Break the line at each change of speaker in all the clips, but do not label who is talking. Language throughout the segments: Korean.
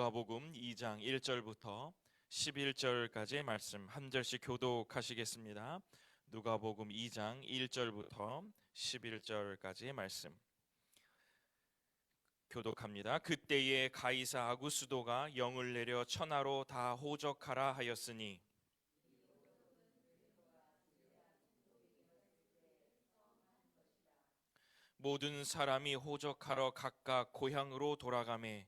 누가복음 2장 1절부터 11절까지의 말씀 한 절씩 교독하시겠습니다. 누가복음 2장 1절부터 11절까지의 말씀 교독합니다. 그때에 가이사 아구스도가 영을 내려 천하로 다 호적하라 하였으니 모든 사람이 호적하러 각각 고향으로 돌아가매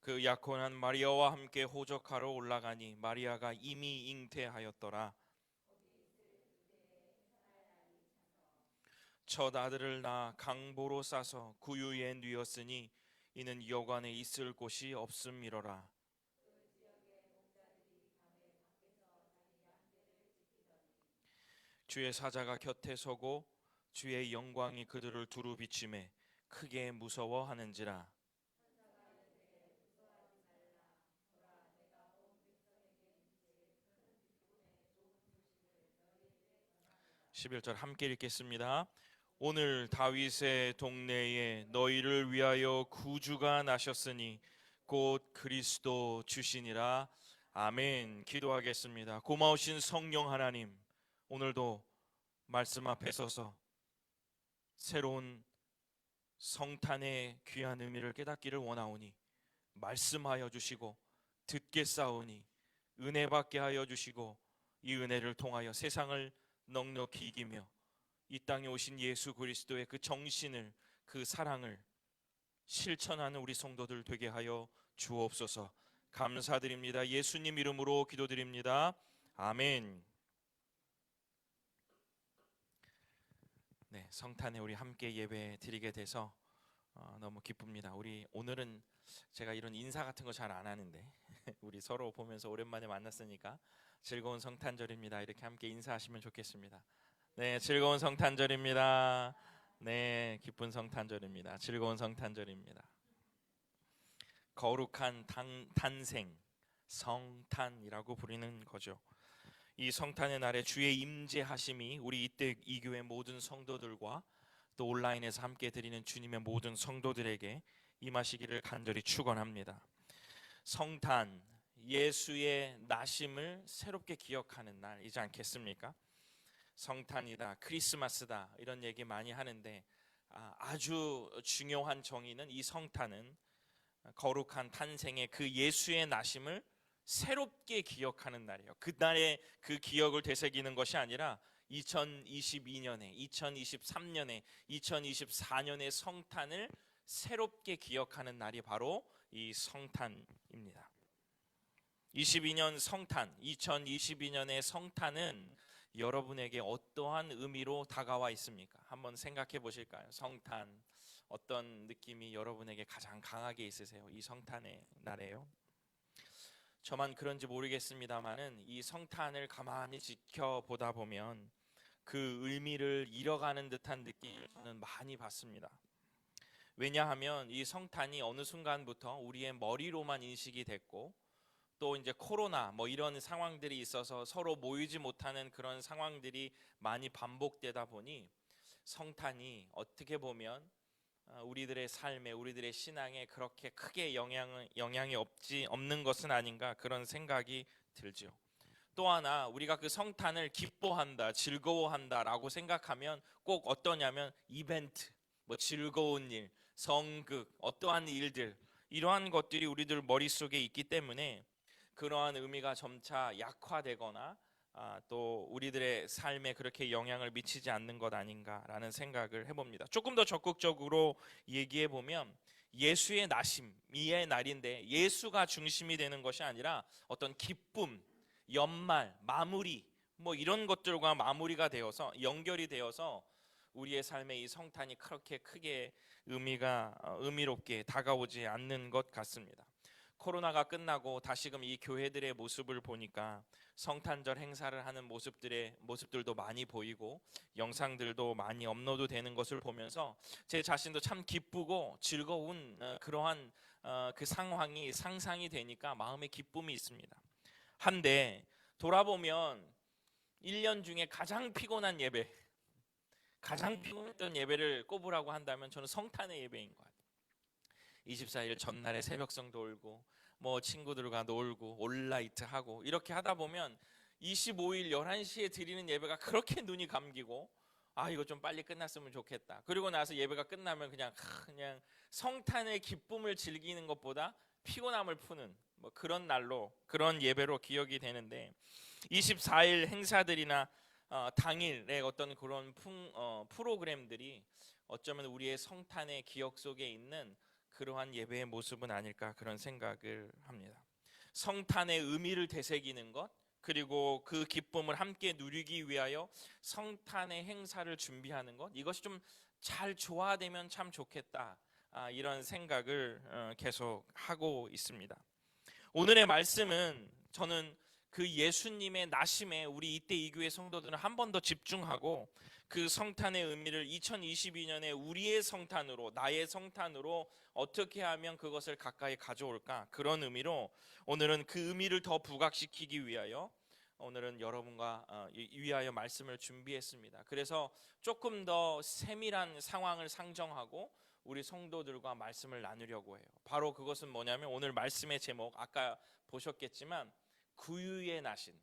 그 약혼한 마리아와 함께 호적하러 올라가니 마리아가 이미 잉태하였더라. 첫 아들을 낳아 강보로 싸서 구유에 뉘었으니 이는 여관에 있을 곳이 없음이로라. 주의 사자가 곁에 서고 주의 영광이 그들을 두루 비추매 크게 무서워하는지라. 11절 함께 읽겠습니다. 오늘 다윗의 동네에 너희를 위하여 구주가 나셨으니 곧 그리스도 주시니라. 아멘. 기도하겠습니다. 고마우신 성령 하나님, 오늘도 말씀 앞에 서서 새로운 성탄의 귀한 의미를 깨닫기를 원하오니 말씀하여 주시고 듣겠사오니 은혜 받게 하여 주시고 이 은혜를 통하여 세상을 넉넉히 이기며 이 땅에 오신 예수 그리스도의 그 정신을, 그 사랑을 실천하는 우리 성도들 되게 하여 주옵소서. 감사드립니다. 예수님 이름으로 기도드립니다. 아멘. 네, 성탄에 우리 함께 예배 드리게 돼서 너무 기쁩니다. 우리 오늘은 제가 이런 인사 같은 거 잘 안 하는데 우리 서로 보면서 오랜만에 만났으니까 즐거운 성탄절입니다. 이렇게 함께 인사하시면 좋겠습니다. 네, 즐거운 성탄절입니다. 네, 기쁜 성탄절입니다. 즐거운 성탄절입니다. 거룩한 탄생, 성탄이라고 부르는 거죠. 이 성탄의 날에 주의 임재하심이 우리 이때 이 교회 모든 성도들과 또 온라인에서 함께 드리는 주님의 모든 성도들에게 임하시기를 간절히 축원합니다. 성탄, 예수의 나심을 새롭게 기억하는 날이지 않겠습니까? 성탄이다, 크리스마스다 이런 얘기 많이 하는데 아주 중요한 정의는 이 성탄은 거룩한 탄생의 그 예수의 나심을 새롭게 기억하는 날이에요. 그날의 그 기억을 되새기는 것이 아니라 2022년에, 2023년에, 2024년의 성탄을 새롭게 기억하는 날이 바로 이 성탄입니다. 22년 성탄, 2022년의 성탄은 여러분에게 어떠한 의미로 다가와 있습니까? 한번 생각해 보실까요? 성탄, 어떤 느낌이 여러분에게 가장 강하게 있으세요? 이 성탄의 날에요. 저만 그런지 모르겠습니다만은 이 성탄을 가만히 지켜보다 보면 그 의미를 잃어가는 듯한 느낌을 저는 많이 받습니다. 왜냐하면 이 성탄이 어느 순간부터 우리의 머리로만 인식이 됐고 또 이제 코로나 뭐 이런 상황들이 있어서 서로 모이지 못하는 그런 상황들이 많이 반복되다 보니 성탄이 어떻게 보면 우리들의 삶에, 우리들의 신앙에 그렇게 크게 영향이 없는 것은 아닌가 그런 생각이 들죠. 또 하나 우리가 그 성탄을 기뻐한다, 즐거워한다라고 생각하면 꼭 어떠냐면 이벤트, 뭐 즐거운 일, 성극, 어떠한 일들 이러한 것들이 우리들 머릿속에 있기 때문에 그러한 의미가 점차 약화되거나 또 우리들의 삶에 그렇게 영향을 미치지 않는 것 아닌가라는 생각을 해봅니다. 조금 더 적극적으로 얘기해 보면 예수의 나심의 날인데 예수가 중심이 되는 것이 아니라 어떤 기쁨, 연말, 마무리 뭐 이런 것들과 마무리가 되어서 연결이 되어서 우리의 삶에 이 성탄이 그렇게 크게 의미롭게 다가오지 않는 것 같습니다. 코로나가 끝나고 다시금 이 교회들의 모습을 보니까 성탄절 행사를 하는 모습들도 많이 보이고 영상들도 많이 업로드 되는 것을 보면서 제 자신도 참 기쁘고 즐거운 그러한 그 상황이 상상이 되니까 마음에 기쁨이 있습니다. 한데 돌아보면 1년 중에 가장 피곤한 예배, 가장 피곤했던 예배를 꼽으라고 한다면 저는 성탄의 예배인 것 같아요. 24일 전날에 새벽성 돌고 뭐 친구들과 놀고 온라이트 하고 이렇게 하다 보면 25일 11시에 드리는 예배가 그렇게 눈이 감기고, 아 이거 좀 빨리 끝났으면 좋겠다. 그리고 나서 예배가 끝나면 그냥 성탄의 기쁨을 즐기는 것보다 피곤함을 푸는 뭐 그런 날로, 그런 예배로 기억이 되는데, 24일 행사들이나 당일의 어떤 그런 프로그램들이 어쩌면 우리의 성탄의 기억 속에 있는 그러한 예배의 모습은 아닐까, 그런 생각을 합니다. 성탄의 의미를 되새기는 것, 그리고 그 기쁨을 함께 누리기 위하여 성탄의 행사를 준비하는 것, 이것이 좀 잘 조화되면 참 좋겠다, 이런 생각을 계속 하고 있습니다. 오늘의 말씀은 저는 그 예수님의 나심에 우리 이때 이 교회 성도들은 한 번 더 집중하고 그 성탄의 의미를 2022년에 우리의 성탄으로, 나의 성탄으로 어떻게 하면 그것을 가까이 가져올까, 그런 의미로 오늘은 그 의미를 더 부각시키기 위하여 오늘은 여러분과 위하여 말씀을 준비했습니다. 그래서 조금 더 세밀한 상황을 상정하고 우리 성도들과 말씀을 나누려고 해요. 바로 그것은 뭐냐면 오늘 말씀의 제목, 아까 보셨겠지만 구유에 나신,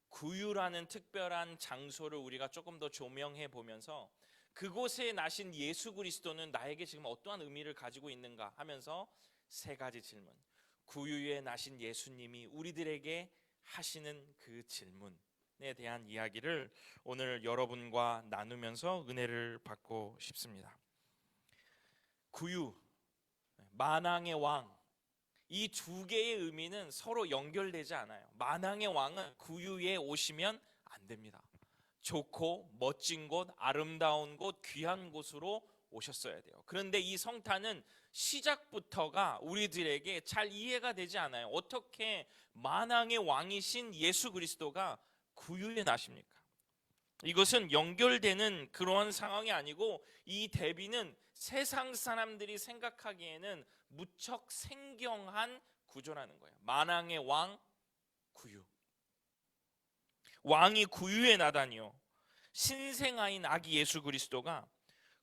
구유라는 특별한 장소를 우리가 조금 더 조명해 보면서 그곳에 나신 예수 그리스도는 나에게 지금 어떠한 의미를 가지고 있는가 하면서 세 가지 질문, 구유에 나신 예수님이 우리들에게 하시는 그 질문에 대한 이야기를 오늘 여러분과 나누면서 은혜를 받고 싶습니다. 구유, 만왕의 왕, 이 두 개의 의미는 서로 연결되지 않아요. 만왕의 왕은 구유에 오시면 안 됩니다. 좋고 멋진 곳, 아름다운 곳, 귀한 곳으로 오셨어야 돼요. 그런데 이 성탄은 시작부터가 우리들에게 잘 이해가 되지 않아요. 어떻게 만왕의 왕이신 예수 그리스도가 구유에 나십니까? 이것은 연결되는 그러한 상황이 아니고, 이 대비는 세상 사람들이 생각하기에는 무척 생경한 구조라는 거예요. 만왕의 왕, 구유. 왕이 구유에 나다니요. 신생아인 아기 예수 그리스도가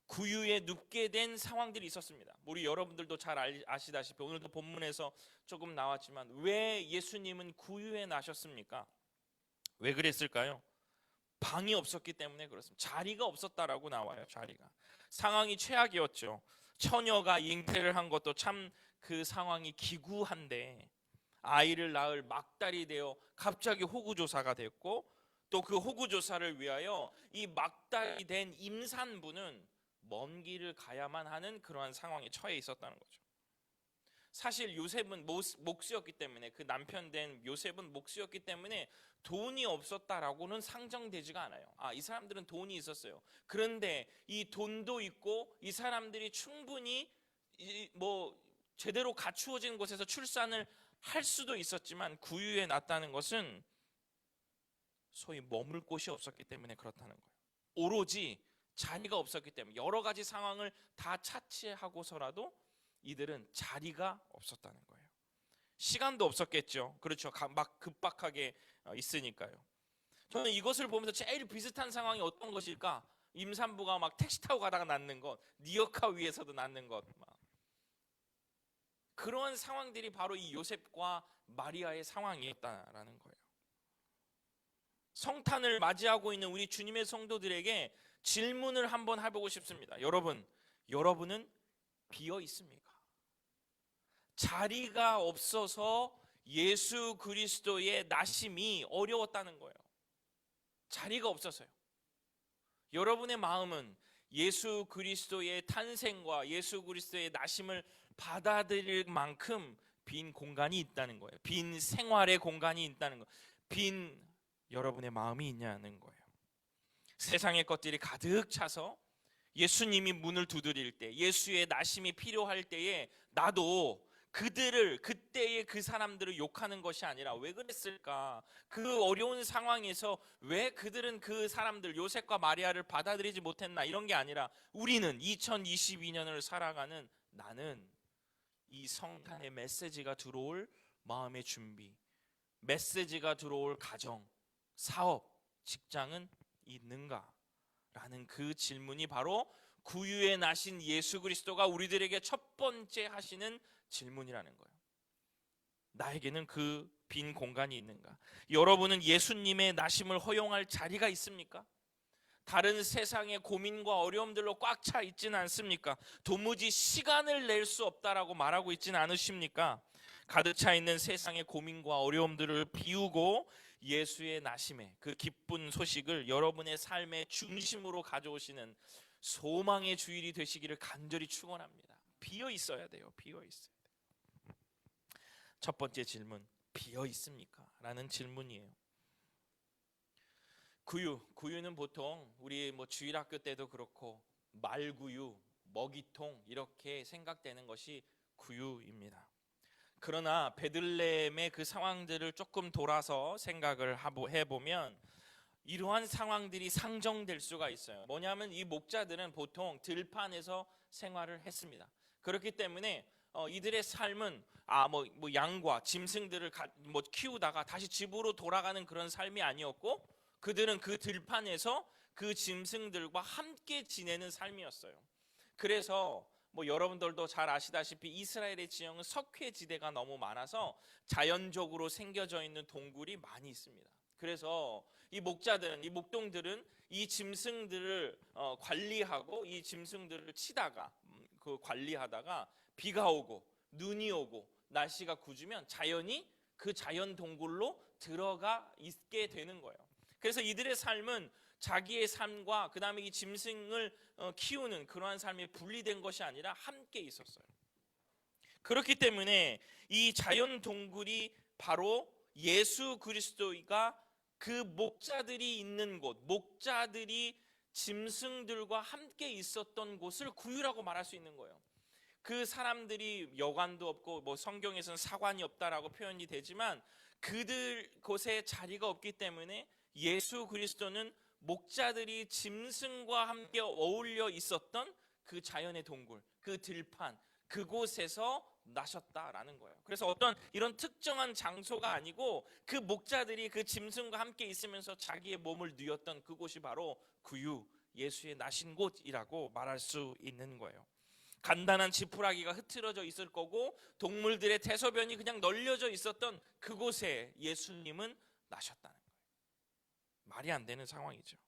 구유에 눕게 된 상황들이 있었습니다. 우리 여러분들도 잘 아시다시피 오늘도 본문에서 조금 나왔지만 왜 예수님은 구유에 나셨습니까? 왜 그랬을까요? 방이 없었기 때문에 그렇습니다. 자리가 없었다라고 나와요. 자리가. 상황이 최악이었죠. 처녀가 잉태를 한 것도 참 그 상황이 기구한데, 아이를 낳을 막달이 되어 갑자기 호구조사가 됐고, 또 그 호구조사를 위하여 이 막달이 된 임산부는 먼 길을 가야만 하는 그러한 상황에 처해 있었다는 거죠. 사실 요셉은 목수였기 때문에, 그 남편 된 요셉은 목수였기 때문에 돈이 없었다라고는 상정되지가 않아요. 이 사람들은 돈이 있었어요. 그런데 이 돈도 있고 이 사람들이 충분히 제대로 갖추어진 곳에서 출산을 할 수도 있었지만 구유에 났다는 것은 소위 머물 곳이 없었기 때문에 그렇다는 거예요. 오로지 자리가 없었기 때문에, 여러 가지 상황을 다 차치하고서라도 이들은 자리가 없었다는 거예요. 시간도 없었겠죠. 그렇죠. 막 급박하게 있으니까요. 저는 이것을 보면서 제일 비슷한 상황이 어떤 것일까? 임산부가 막 택시 타고 가다가 낳는 것, 리어카 위에서도 낳는 것, 그런 상황들이 바로 이 요셉과 마리아의 상황이었다라는 거예요. 성탄을 맞이하고 있는 우리 주님의 성도들에게 질문을 한번 해보고 싶습니다. 여러분은 비어 있습니까? 자리가 없어서 예수 그리스도의 나심이 어려웠다는 거예요. 자리가 없어서요. 여러분의 마음은 예수 그리스도의 탄생과 예수 그리스도의 나심을 받아들일 만큼 빈 공간이 있다는 거예요. 빈 생활의 공간이 있다는 거예요. 빈 여러분의 마음이 있냐는 거예요. 세상의 것들이 가득 차서 예수님이 문을 두드릴 때, 예수의 나심이 필요할 때에 나도 그때의 그 사람들을 욕하는 것이 아니라 왜 그랬을까? 그 어려운 상황에서 왜 그들은 그 사람들 요셉과 마리아를 받아들이지 못했나? 이런 게 아니라 우리는 2022년을 살아가는 나는 이 성탄의 메시지가 들어올 마음의 준비, 메시지가 들어올 가정, 사업, 직장은 있는가? 라는 그 질문이 바로 구유에 나신 예수 그리스도가 우리들에게 첫 번째 하시는 질문이라는 거예요. 나에게는 그 빈 공간이 있는가? 여러분은 예수님의 나심을 허용할 자리가 있습니까? 다른 세상의 고민과 어려움들로 꽉 차 있지는 않습니까? 도무지 시간을 낼 수 없다라고 말하고 있지는 않으십니까? 가득 차 있는 세상의 고민과 어려움들을 비우고 예수의 나심의 그 기쁜 소식을 여러분의 삶의 중심으로 가져오시는 소망의 주일이 되시기를 간절히 축원합니다. 비어 있어야 돼요. 비어 있어야 돼요. 첫 번째 질문, 비어 있습니까? 라는 질문이에요. 구유는 보통 우리 주일학교 때도 그렇고 말구유, 먹이통 이렇게 생각되는 것이 구유입니다. 그러나 베들레헴의 그 상황들을 조금 돌아서 생각을 해보면 이러한 상황들이 상정될 수가 있어요. 뭐냐면 이 목자들은 보통 들판에서 생활을 했습니다. 그렇기 때문에 이들의 삶은 양과 짐승들을 키우다가 다시 집으로 돌아가는 그런 삶이 아니었고, 그들은 그 들판에서 그 짐승들과 함께 지내는 삶이었어요. 그래서 여러분들도 잘 아시다시피 이스라엘의 지형은 석회지대가 너무 많아서 자연적으로 생겨져 있는 동굴이 많이 있습니다. 그래서 이 목동들은 이 짐승들을 관리하고 이 짐승들을 치다가 관리하다가 비가 오고 눈이 오고 날씨가 굳으면 자연히 그 자연 동굴로 들어가 있게 되는 거예요. 그래서 이들의 삶은 자기의 삶과 그 다음에 이 짐승을 키우는 그러한 삶이 분리된 것이 아니라 함께 있었어요. 그렇기 때문에 이 자연 동굴이 바로 예수 그리스도가 그 목자들이 있는 곳, 목자들이 짐승들과 함께 있었던 곳을 구유라고 말할 수 있는 거예요. 그 사람들이 여관도 없고 성경에서는 사관이 없다라고 표현이 되지만 그들 곳에 자리가 없기 때문에 예수 그리스도는 목자들이 짐승과 함께 어울려 있었던 그 자연의 동굴, 그 들판, 그곳에서 나셨다라는 거예요. 그래서 어떤 이런 특정한 장소가 아니고 그 목자들이 그 짐승과 함께 있으면서 자기의 몸을 뉘었던 그곳이 바로 구유, 예수의 나신 곳이라고 말할 수 있는 거예요. 간단한 지푸라기가 흐트러져 있을 거고 동물들의 대소변이 그냥 널려져 있었던 그곳에 예수님은 나셨다는 거예요. 말이 안 되는 상황이죠.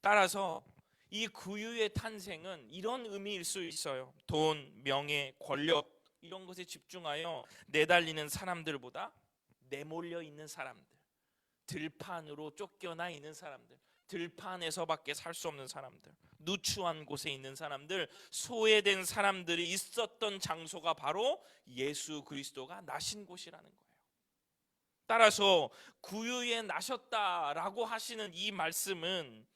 따라서 이 구유의 탄생은 이런 의미일 수 있어요. 돈, 명예, 권력 이런 것에 집중하여 내달리는 사람들보다 내몰려 있는 사람들, 들판으로 쫓겨나 있는 사람들, 들판에서밖에 살 수 없는 사람들, 누추한 곳에 있는 사람들, 소외된 사람들이 있었던 장소가 바로 예수 그리스도가 나신 곳이라는 거예요. 따라서 구유에 나셨다라고 하시는 이 말씀은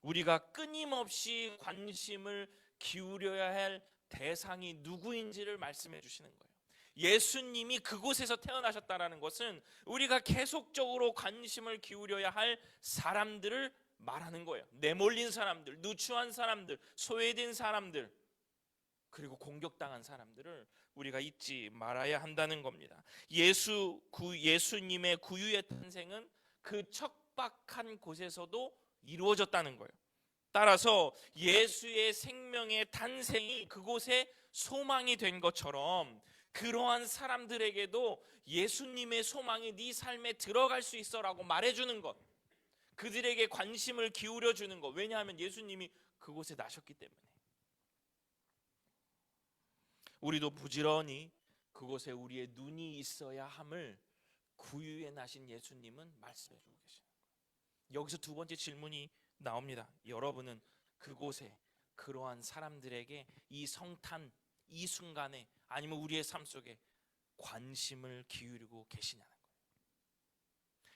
우리가 끊임없이 관심을 기울여야 할 대상이 누구인지를 말씀해 주시는 거예요. 예수님이 그곳에서 태어나셨다라는 것은 우리가 계속적으로 관심을 기울여야 할 사람들을 말하는 거예요. 내몰린 사람들, 누추한 사람들, 소외된 사람들, 그리고 공격당한 사람들을 우리가 잊지 말아야 한다는 겁니다. 예수님의 구유의 탄생은 그 척박한 곳에서도 이루어졌다는 거예요. 따라서 예수의 생명의 탄생이 그곳에 소망이 된 것처럼 그러한 사람들에게도 예수님의 소망이 네 삶에 들어갈 수 있어라고 말해주는 것, 그들에게 관심을 기울여주는 것. 왜냐하면 예수님이 그곳에 나셨기 때문에. 우리도 부지런히 그곳에 우리의 눈이 있어야 함을 구유에 나신 예수님은 말씀해 주고 계십니다. 여기서 두 번째 질문이 나옵니다. 여러분은 그곳에 그러한 사람들에게 이 성탄, 이 순간에 아니면 우리의 삶 속에 관심을 기울이고 계시냐는 거예요.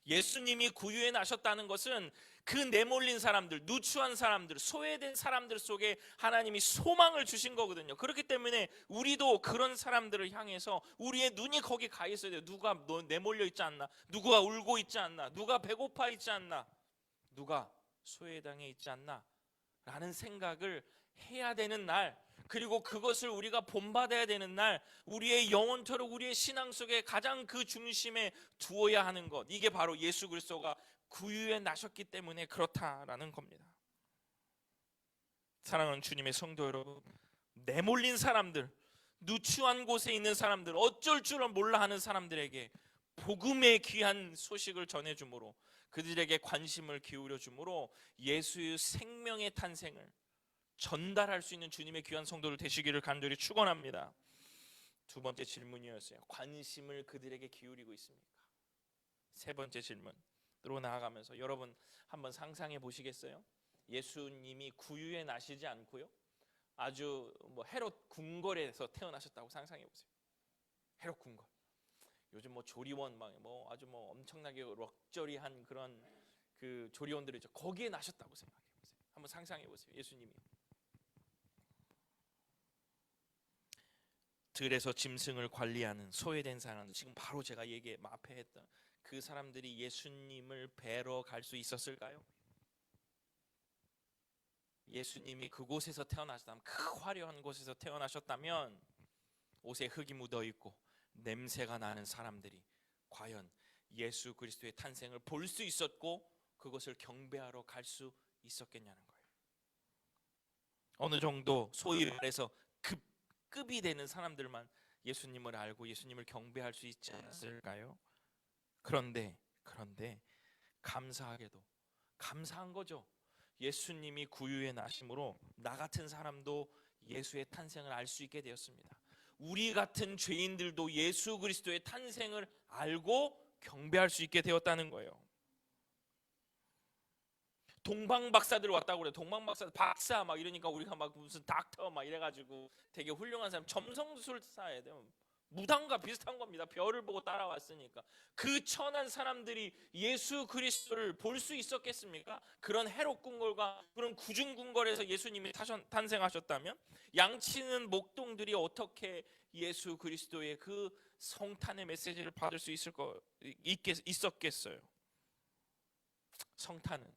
예수님이 구유에 나셨다는 것은 그 내몰린 사람들, 누추한 사람들, 소외된 사람들 속에 하나님이 소망을 주신 거거든요. 그렇기 때문에 우리도 그런 사람들을 향해서 우리의 눈이 거기 가 있어야 돼요. 누가 내몰려 있지 않나? 누가 울고 있지 않나? 누가 배고파 있지 않나? 누가 소외당해 있지 않나? 라는 생각을 해야 되는 날, 그리고 그것을 우리가 본받아야 되는 날, 우리의 영혼토록 우리의 신앙 속에 가장 그 중심에 두어야 하는 것, 이게 바로 예수 그리스도가 구유에 나셨기 때문에 그렇다라는 겁니다. 사랑하는 주님의 성도 여러분, 내몰린 사람들, 누추한 곳에 있는 사람들, 어쩔 줄은 몰라 하는 사람들에게 복음의 귀한 소식을 전해주므로, 그들에게 관심을 기울여주므로 예수의 생명의 탄생을 전달할 수 있는 주님의 귀한 성도들 되시기를 간절히 축원합니다. 두 번째 질문이었어요. 관심을 그들에게 기울이고 있습니까? 세 번째 질문으로 나아가면서 여러분 한번 상상해 보시겠어요? 예수님이 구유에 나시지 않고요, 아주 헤롯 궁궐에서 태어나셨다고 상상해 보세요. 헤롯 궁궐. 요즘 조리원 아주 엄청나게 럭저리한 그런 그 조리원들이죠. 거기에 나셨다고 생각해 보세요. 한번 상상해 보세요. 예수님이 들에서 짐승을 관리하는 소외된 사람들, 지금 바로 제가 앞에 했던 그 사람들이 예수님을 뵈러 갈 수 있었을까요? 예수님이 그곳에서 태어나셨다면, 그 화려한 곳에서 태어나셨다면 옷에 흙이 묻어 있고 냄새가 나는 사람들이 과연 예수 그리스도의 탄생을 볼 수 있었고 그것을 경배하러 갈 수 있었겠냐는 거예요. 어느 정도 소위 말해서 급이 되는 사람들만 예수님을 알고 예수님을 경배할 수 있지 않았을까요? 그런데 감사하게도, 감사한 거죠. 예수님이 구유에 나심으로 나 같은 사람도 예수의 탄생을 알 수 있게 되었습니다. 우리 같은 죄인들도 예수 그리스도의 탄생을 알고 경배할 수 있게 되었다는 거예요. 동방박사들 왔다고 그래. 동방박사 박사 이러니까 우리가 무슨 닥터 이래가지고 되게 훌륭한 사람, 점성술사에 무당과 비슷한 겁니다. 별을 보고 따라왔으니까. 그 천한 사람들이 예수 그리스도를 볼 수 있었겠습니까? 그런 헤롯 궁궐과 그런 구중 궁궐에서 예수님이 탄생하셨다면 양치는 목동들이 어떻게 예수 그리스도의 그 성탄의 메시지를 받을 수 있었겠어요? 성탄은,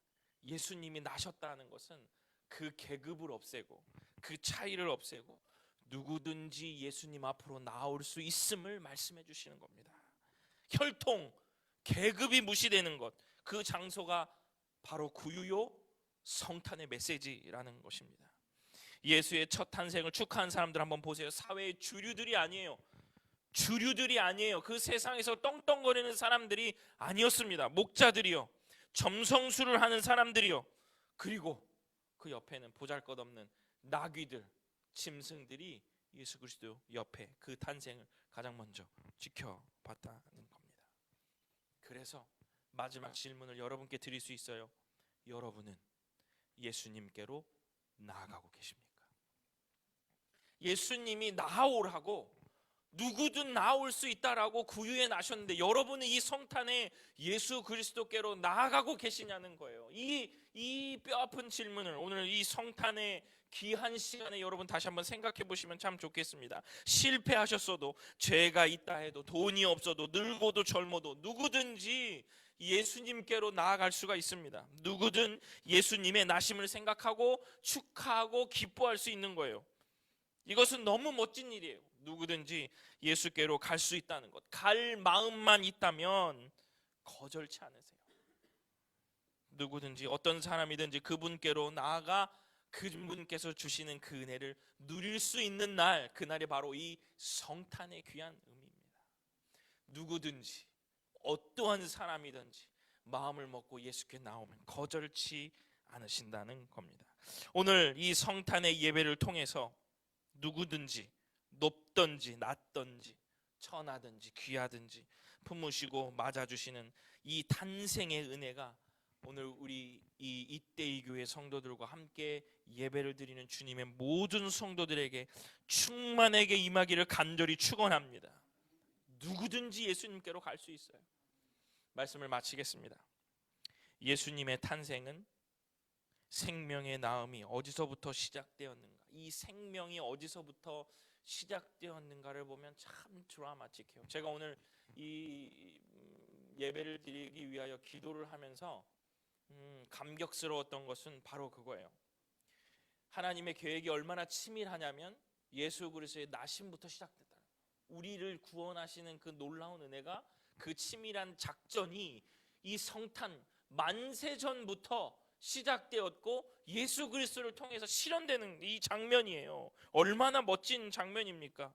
예수님이 나셨다는 것은 그 계급을 없애고 그 차이를 없애고 누구든지 예수님 앞으로 나올 수 있음을 말씀해 주시는 겁니다. 혈통, 계급이 무시되는 것, 그 장소가 바로 구유요 성탄의 메시지라는 것입니다. 예수의 첫 탄생을 축하한 사람들 한번 보세요. 사회의 주류들이 아니에요. 그 세상에서 떵떵거리는 사람들이 아니었습니다. 목자들이요, 점성술을 하는 사람들이요, 그리고 그 옆에는 보잘것없는 나귀들, 짐승들이 예수 그리스도 옆에 그 탄생을 가장 먼저 지켜봤다는 겁니다. 그래서 마지막 질문을 여러분께 드릴 수 있어요. 여러분은 예수님께로 나아가고 계십니까? 예수님이 나아오라고, 누구든 나올 수 있다라고 구유에 나셨는데 여러분은 이 성탄에 예수 그리스도께로 나아가고 계시냐는 거예요. 이 뼈아픈 질문을 오늘 이 성탄의 귀한 시간에 여러분 다시 한번 생각해 보시면 참 좋겠습니다. 실패하셨어도, 죄가 있다 해도, 돈이 없어도, 늙어도 젊어도 누구든지 예수님께로 나아갈 수가 있습니다. 누구든 예수님의 나심을 생각하고 축하하고 기뻐할 수 있는 거예요. 이것은 너무 멋진 일이에요. 누구든지 예수께로 갈 수 있다는 것, 갈 마음만 있다면 거절치 않으세요. 누구든지 어떤 사람이든지 그분께로 나아가 그분께서 주시는 그 은혜를 누릴 수 있는 날, 그날이 바로 이 성탄의 귀한 의미입니다. 누구든지 어떠한 사람이든지 마음을 먹고 예수께 나오면 거절치 않으신다는 겁니다. 오늘 이 성탄의 예배를 통해서 누구든지 높든지 낮든지 천하든지 귀하든지 품으시고 맞아주시는 이 탄생의 은혜가 오늘 우리 이때의 교회 성도들과 함께 예배를 드리는 주님의 모든 성도들에게 충만하게 임하기를 간절히 축원합니다. 누구든지 예수님께로 갈 수 있어요. 말씀을 마치겠습니다. 예수님의 탄생은 생명의 나음이 어디서부터 시작되었는가, 이 생명이 어디서부터 시작되었는가를 보면 참 드라마틱해요. 제가 오늘 이 예배를 드리기 위하여 기도를 하면서 감격스러웠던 것은 바로 그거예요. 하나님의 계획이 얼마나 치밀하냐면 예수 그리스도의 나심부터 시작됐다. 우리를 구원하시는 그 놀라운 은혜가, 그 치밀한 작전이 이 성탄, 만세 전부터 시작되었고 예수 그리스도를 통해서 실현되는 이 장면이에요. 얼마나 멋진 장면입니까?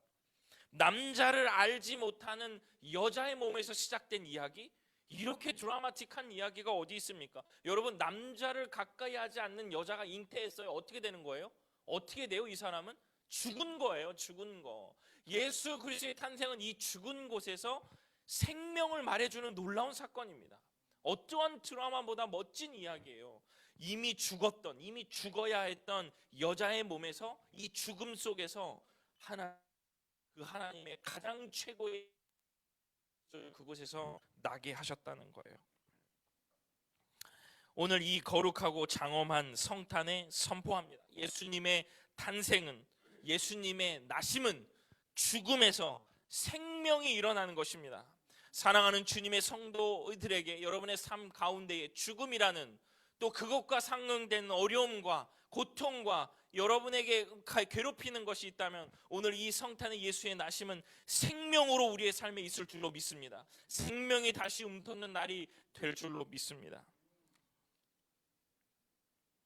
남자를 알지 못하는 여자의 몸에서 시작된 이야기, 이렇게 드라마틱한 이야기가 어디 있습니까? 여러분, 남자를 가까이 하지 않는 여자가 잉태했어요. 어떻게 되는 거예요? 어떻게 돼요? 이 사람은 죽은 거예요. 죽은 거. 예수 그리스도의 탄생은 이 죽은 곳에서 생명을 말해주는 놀라운 사건입니다. 어떠한 드라마보다 멋진 이야기예요. 이미 죽었던, 이미 죽어야 했던 여자의 몸에서, 이 죽음 속에서 그 하나님의 가장 최고의 그곳에서 나게 하셨다는 거예요. 오늘 이 거룩하고 장엄한 성탄에 선포합니다. 예수님의 탄생은, 예수님의 나심은 죽음에서 생명이 일어나는 것입니다. 사랑하는 주님의 성도들에게 여러분의 삶 가운데에 죽음이라는, 또 그것과 상응된 어려움과 고통과 여러분에게 괴롭히는 것이 있다면, 오늘 이 성탄의 예수의 나심은 생명으로 우리의 삶에 있을 줄로 믿습니다. 생명이 다시 움돋는 날이 될 줄로 믿습니다.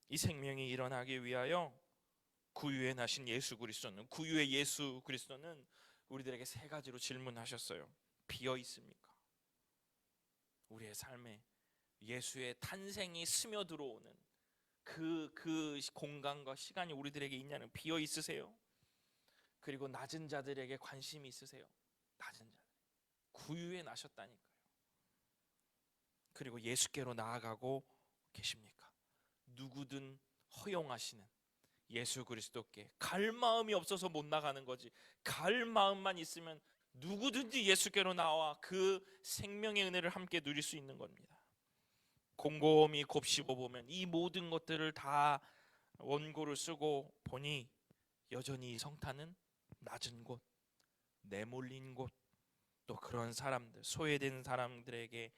이 생명이 일어나기 위하여 구유에 나신 예수 그리스도는, 구유의 예수 그리스도는 우리들에게 세 가지로 질문하셨어요. 비어 있습니까? 우리의 삶에 예수의 탄생이 스며들어오는 그 공간과 시간이 우리들에게 있냐는, 비어 있으세요? 그리고 낮은 자들에게 관심이 있으세요? 낮은 자들, 구유에 나셨다니까요. 그리고 예수께로 나아가고 계십니까? 누구든 허용하시는 예수 그리스도께 갈 마음이 없어서 못 나가는 거지, 갈 마음만 있으면 누구든지 예수께로 나와 그 생명의 은혜를 함께 누릴 수 있는 겁니다. 곰곰이 곱씹어 보면 이 모든 것들을 다 원고를 쓰고 보니 여전히 성탄은 낮은 곳, 내몰린 곳, 또 그런 사람들, 소외된 사람들에게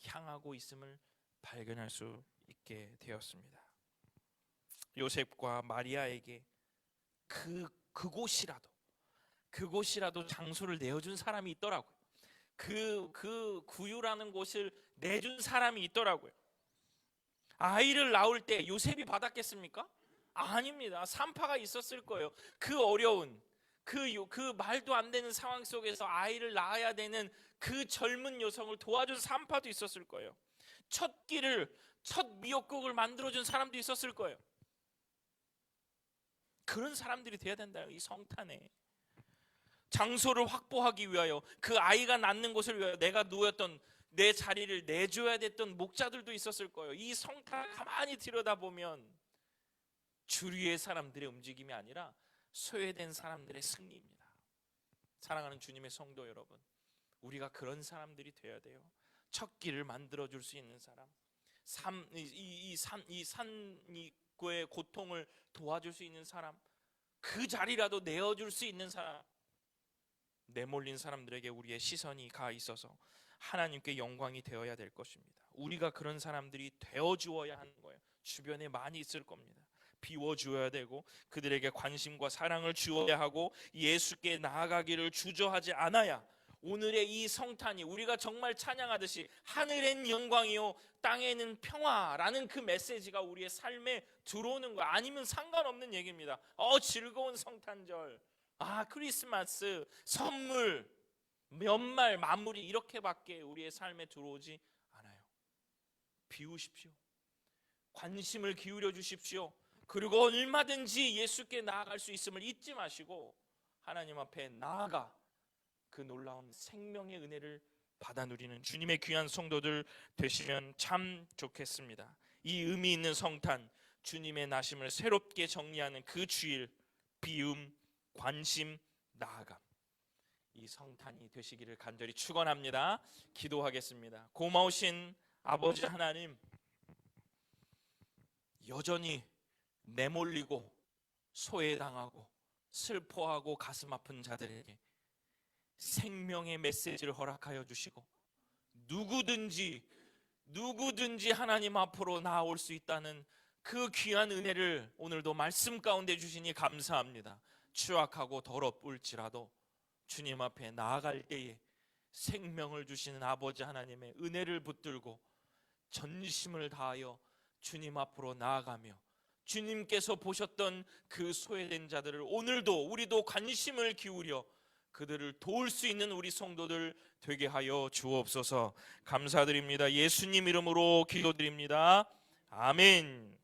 향하고 있음을 발견할 수 있게 되었습니다. 요셉과 마리아에게 그곳이라도 장소를 내어준 사람이 있더라고요. 그 구유라는 곳을 내준 사람이 있더라고요. 아이를 낳을 때 요셉이 받았겠습니까? 아닙니다. 산파가 있었을 거예요. 그 어려운, 그 말도 안 되는 상황 속에서 아이를 낳아야 되는 그 젊은 여성을 도와준 산파도 있었을 거예요. 첫 미역국을 만들어준 사람도 있었을 거예요. 그런 사람들이 돼야 된다. 이 성탄에 장소를 확보하기 위하여, 그 아이가 낳는 곳을 위하여 내가 누웠던 내 자리를 내줘야 됐던 목자들도 있었을 거예요. 이 성탄을 가만히 들여다보면 주류의 사람들의 움직임이 아니라 소외된 사람들의 승리입니다. 사랑하는 주님의 성도 여러분, 우리가 그런 사람들이 되어야 돼요. 첫 길을 만들어줄 수 있는 사람, 이 산이고의 고통을 도와줄 수 있는 사람, 그 자리라도 내어줄 수 있는 사람, 내몰린 사람들에게 우리의 시선이 가 있어서 하나님께 영광이 되어야 될 것입니다. 우리가 그런 사람들이 되어주어야 하는 거예요. 주변에 많이 있을 겁니다. 비워주어야 되고 그들에게 관심과 사랑을 주어야 하고 예수께 나아가기를 주저하지 않아야 오늘의 이 성탄이 우리가 정말 찬양하듯이 하늘엔 영광이요 땅에는 평화라는 그 메시지가 우리의 삶에 들어오는 거 아니면 상관없는 얘기입니다. 즐거운 성탄절, 크리스마스, 선물, 연말 마무리, 이렇게밖에 우리의 삶에 들어오지 않아요. 비우십시오. 관심을 기울여 주십시오. 그리고 얼마든지 예수께 나아갈 수 있음을 잊지 마시고 하나님 앞에 나아가 그 놀라운 생명의 은혜를 받아 누리는 주님의 귀한 성도들 되시면 참 좋겠습니다. 이 의미 있는 성탄, 주님의 나심을 새롭게 정리하는 그 주일, 비움, 관심, 나아감, 이 성탄이 되시기를 간절히 축원합니다. 기도하겠습니다. 고마우신 아버지 하나님, 여전히 내몰리고 소외당하고 슬퍼하고 가슴 아픈 자들에게 생명의 메시지를 허락하여 주시고 누구든지 하나님 앞으로 나아올 수 있다는 그 귀한 은혜를 오늘도 말씀 가운데 주시니 감사합니다. 추악하고 더럽을지라도 주님 앞에 나아갈 때에 생명을 주시는 아버지 하나님의 은혜를 붙들고 전심을 다하여 주님 앞으로 나아가며 주님께서 보셨던 그 소외된 자들을 오늘도 우리도 관심을 기울여 그들을 도울 수 있는 우리 성도들 되게 하여 주옵소서. 감사드립니다. 예수님 이름으로 기도드립니다. 아멘.